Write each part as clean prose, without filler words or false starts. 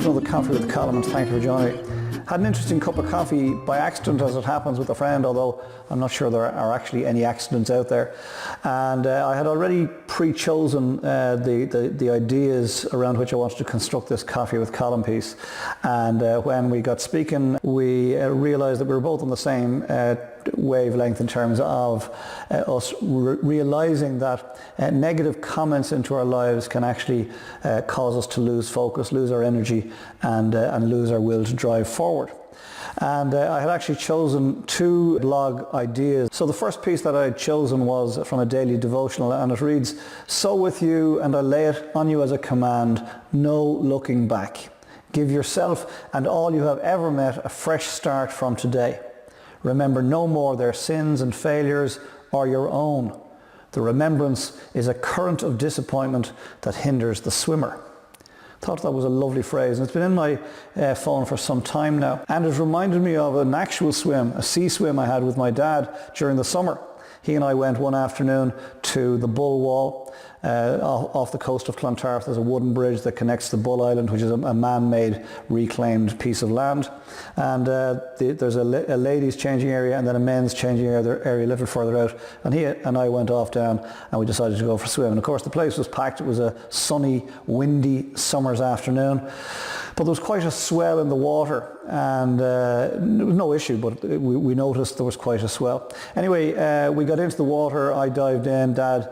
to another Coffee with Colin, and thank you for joining me. Had an interesting cup of coffee by accident, as it happens, with a friend, although I'm not sure there are actually any accidents out there. And I had already pre-chosen the ideas around which I wanted to construct this Coffee with Colin piece. And when we got speaking, we realised that we were both on the same wavelength in terms of us realising that negative comments into our lives can actually cause us to lose focus, lose our energy, and lose our will to drive forward. And I had actually chosen two blog ideas. So the first piece that I had chosen was from a daily devotional, and it reads, "So with you, and I lay it on you as a command, no looking back. Give yourself and all you have ever met a fresh start from today. Remember no more their sins and failures or your own. The remembrance is a current of disappointment that hinders the swimmer." Thought that was a lovely phrase, and it's been in my phone for some time now, and it reminded me of an actual swim, a sea swim I had with my dad during the summer. He and I went one afternoon to the Bull Wall off the coast of Clontarf. There's a wooden bridge that connects the Bull Island, which is a man-made reclaimed piece of land, and there's a ladies' changing area and then a men's changing area a little further out, and he and I went off down and we decided to go for a swim. And of course the place was packed. It was a sunny, windy summer's afternoon, but there was quite a swell in the water, and it was no issue, but we noticed there was quite a swell. Anyway, we got into the water. I dived in. Dad,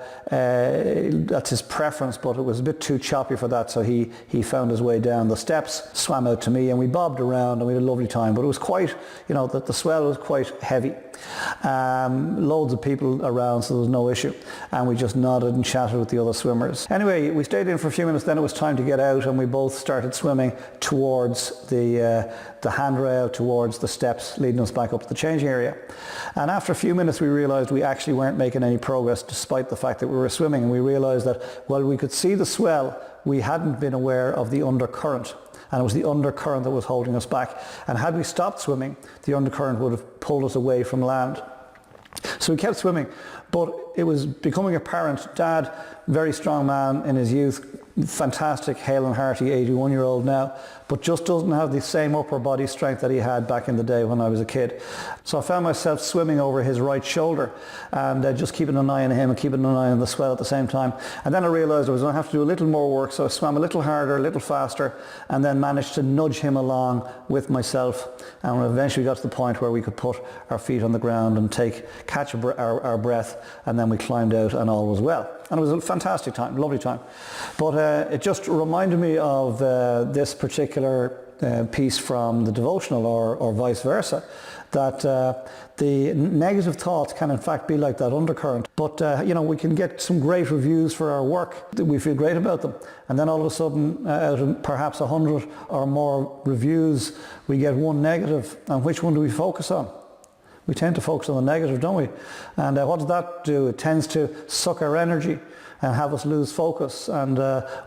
that's his preference, but it was a bit too choppy for that, so he found his way down the steps, swam out to me, and we bobbed around and we had a lovely time. But it was quite, the swell was quite heavy. Loads of people around, so there was no issue, and we just nodded and chatted with the other swimmers. Anyway, we stayed in for a few minutes, then it was time to get out, and we both started swimming towards the handrail, towards the steps leading us back up to the changing area. And after a few minutes we realised we actually weren't making any progress despite the fact that we were swimming, and we realised that while we could see the swell, we hadn't been aware of the undercurrent. And it was the undercurrent that was holding us back. And had we stopped swimming, the undercurrent would have pulled us away from land. So we kept swimming, but it was becoming apparent. Dad, very strong man in his youth, fantastic, hale and hearty 81-year-old now, but just doesn't have the same upper body strength that he had back in the day when I was a kid. So I found myself swimming over his right shoulder and just keeping an eye on him and keeping an eye on the swell at the same time. And then I realised I was going to have to do a little more work, so I swam a little harder, a little faster, and then managed to nudge him along with myself, and eventually got to the point where we could put our feet on the ground and catch our breath, and then we climbed out and all was well. And it was a fantastic time, lovely time. But it just reminded me of this particular piece from the devotional, or vice versa, that the negative thoughts can in fact be like that undercurrent. But we can get some great reviews for our work. We feel great about them. And then all of a sudden, out of perhaps 100 or more reviews, we get one negative. And which one do we focus on? We tend to focus on the negative, don't we? And what does that do? It tends to suck our energy and have us lose focus, and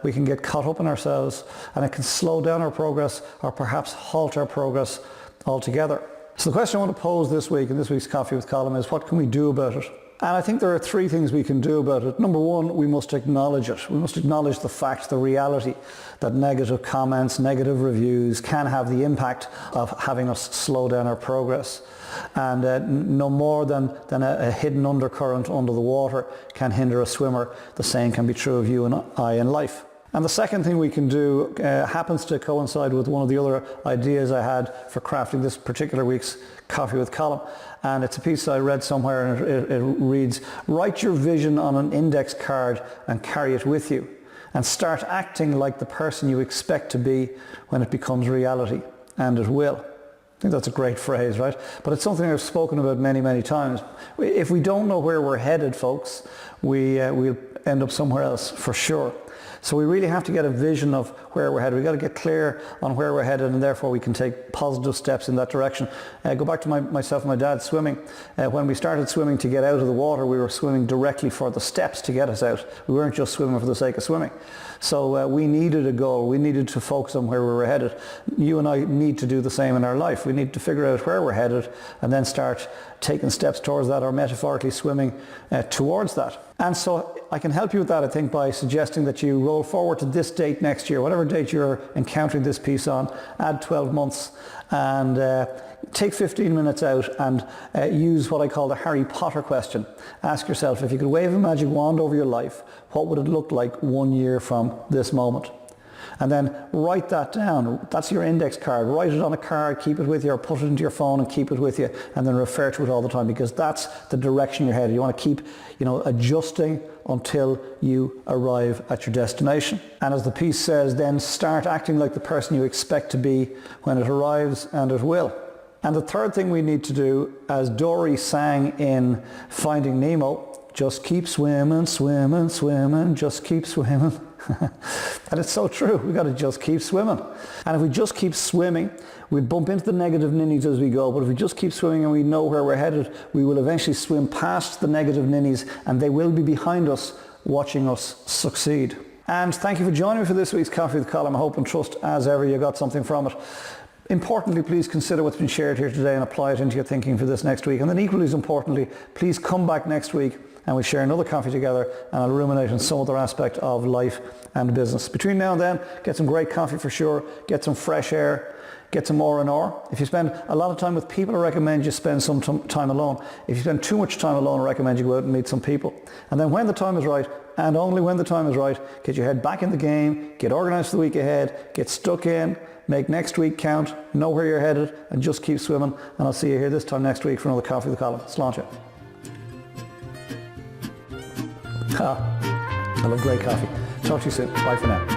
we can get caught up in ourselves, and it can slow down our progress or perhaps halt our progress altogether. So the question I want to pose this week in this week's Coffee with Colin is, what can we do about it? And I think there are three things we can do about it. Number one, we must acknowledge it. We must acknowledge the fact, the reality, that negative comments, negative reviews can have the impact of having us slow down our progress. And no more than a hidden undercurrent under the water can hinder a swimmer. The same can be true of you and I in life. And the second thing we can do happens to coincide with one of the other ideas I had for crafting this particular week's Coffee with Colin. And it's a piece I read somewhere, and it reads, "Write your vision on an index card and carry it with you, and start acting like the person you expect to be when it becomes reality, and it will." I think that's a great phrase, right? But it's something I've spoken about many, many times. If we don't know where we're headed, folks, we'll end up somewhere else for sure. So we really have to get a vision of where we're headed. We've got to get clear on where we're headed, and therefore we can take positive steps in that direction. Go back to myself and my dad swimming. When we started swimming to get out of the water, we were swimming directly for the steps to get us out. We weren't just swimming for the sake of swimming. So we needed a goal. We needed to focus on where we were headed. You and I need to do the same in our life. We need to figure out where we're headed and then start taking steps towards that, or metaphorically swimming towards that. And so I can help you with that, I think, by suggesting that you roll forward to this date next year, whatever date you're encountering this piece on, add 12 months and take 15 minutes out and use what I call the Harry Potter question. Ask yourself, if you could wave a magic wand over your life, what would it look like 1 year from this moment? And then write that down. That's your index card. Write it on a card, keep it with you, or put it into your phone and keep it with you, and then refer to it all the time, because that's the direction you're headed. You want to keep, adjusting until you arrive at your destination. And as the piece says, then start acting like the person you expect to be when it arrives, and it will. And the third thing we need to do, as Dory sang in Finding Nemo, just keep swimming, swimming, swimming, just keep swimming. And it's so true, we've got to just keep swimming. And if we just keep swimming, we bump into the negative ninnies as we go, but if we just keep swimming and we know where we're headed, we will eventually swim past the negative ninnies, and they will be behind us, watching us succeed. And thank you for joining me for this week's Coffee with Colin. I hope and trust, as ever, you got something from it. Importantly, please consider what's been shared here today and apply it into your thinking for this next week. And then equally as importantly, please come back next week and we'll share another coffee together, and I'll ruminate on some other aspect of life and business. Between now and then, get some great coffee for sure, get some fresh air, get some R&R. If you spend a lot of time with people, I recommend you spend some time alone. If you spend too much time alone, I recommend you go out and meet some people. And then when the time is right, and only when the time is right, get your head back in the game, get organised for the week ahead, get stuck in, make next week count, know where you're headed, and just keep swimming. And I'll see you here this time next week for another Coffee with Colin. Sláinte. I love great coffee. Talk to you soon. Bye for now.